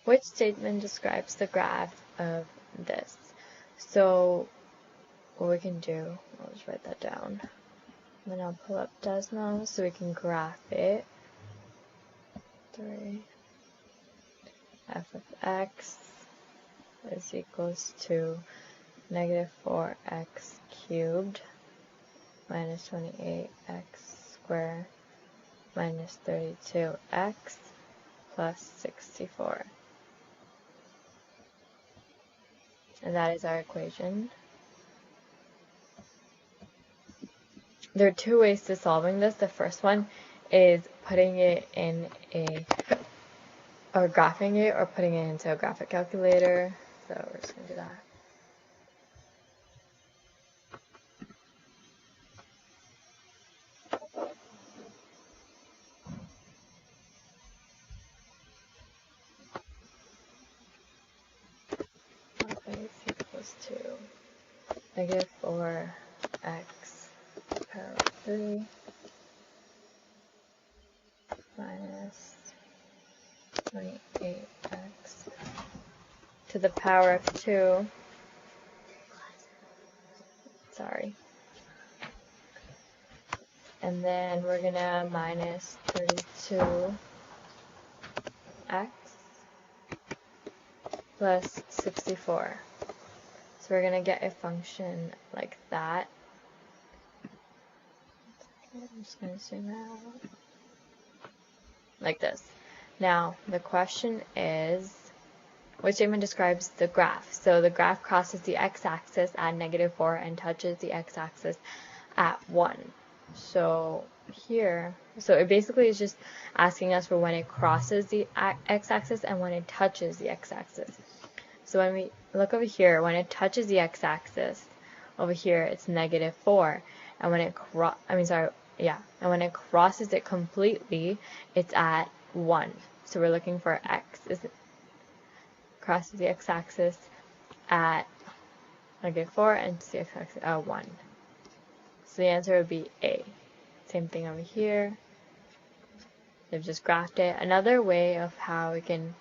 Which statement describes the graph of this? So what we can do, I'll just write that down. And then I'll pull up Desmo so we can graph it. 3 f of x is equals to negative 4x cubed minus 28x squared minus 32x plus 64. And that is our equation. There are two ways to solving this. The first one is putting it in or graphing it, or putting it into a graphic calculator. So we're just going to do that. Is equals to negative 4x power 3 minus 28x to the power of 2. Sorry. And then we're going to minus 32x plus 64. So we're going to get a function like that. I'm just going to zoom out. Like this. Now, the question is, which statement describes the graph? So the graph crosses the x-axis at negative 4 and touches the x-axis at 1. So here, so it basically is just asking us for when it crosses the x-axis and when it touches the x-axis. So when we look over here, when it touches the x-axis, over here it's negative 4, and when it and when it crosses it completely, it's at 1. So we're looking for x. Crosses the x-axis at negative 4 and the x-axis at 1. So the answer would be A. Same thing over here. They've just graphed it. Another way of how we can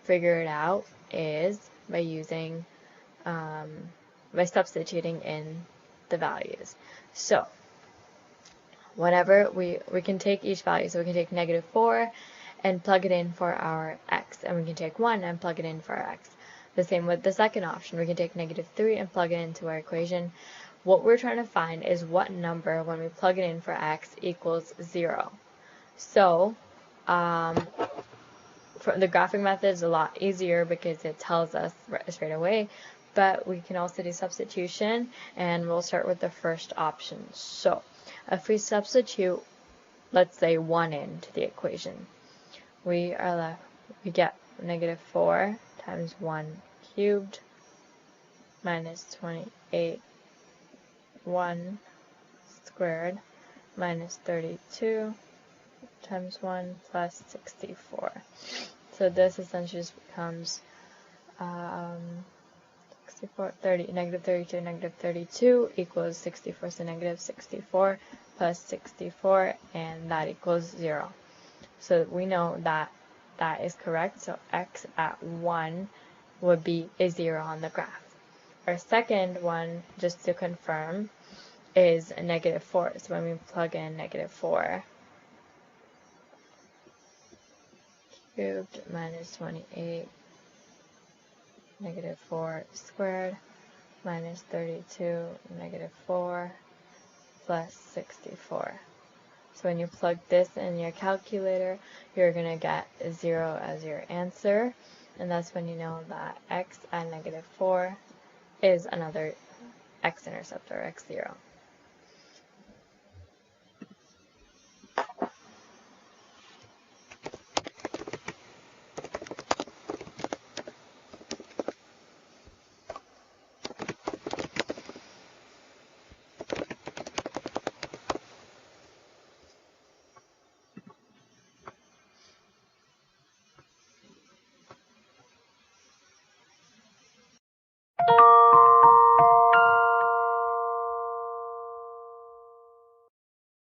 figure it out is by using, by substituting in the values. So whenever we can take each value, so we can take negative 4 and plug it in for our x, and we can take 1 and plug it in for our x. The same with the second option. We can take negative 3 and plug it into our equation. What we're trying to find is what number, when we plug it in for x, equals 0. So for the graphing method is a lot easier because it tells us straight away, but we can also do substitution, and we'll start with the first option. So if we substitute, let's say 1 into the equation, we get negative 4 times 1 cubed minus 28 1 squared minus 32 times 1 plus 64. So this essentially just becomes negative 32, negative 32 equals 64. So negative 64 plus 64, and that equals 0. So we know that that is correct. So x at 1 would be a 0 on the graph. Our second one, just to confirm, is a negative 4. So when we plug in negative 4 cubed minus 28 negative 4 squared minus 32 negative 4 plus 64. So when you plug this in your calculator, you're going to get 0 as your answer, and that's when you know that x at negative 4 is another x-intercept, or x0.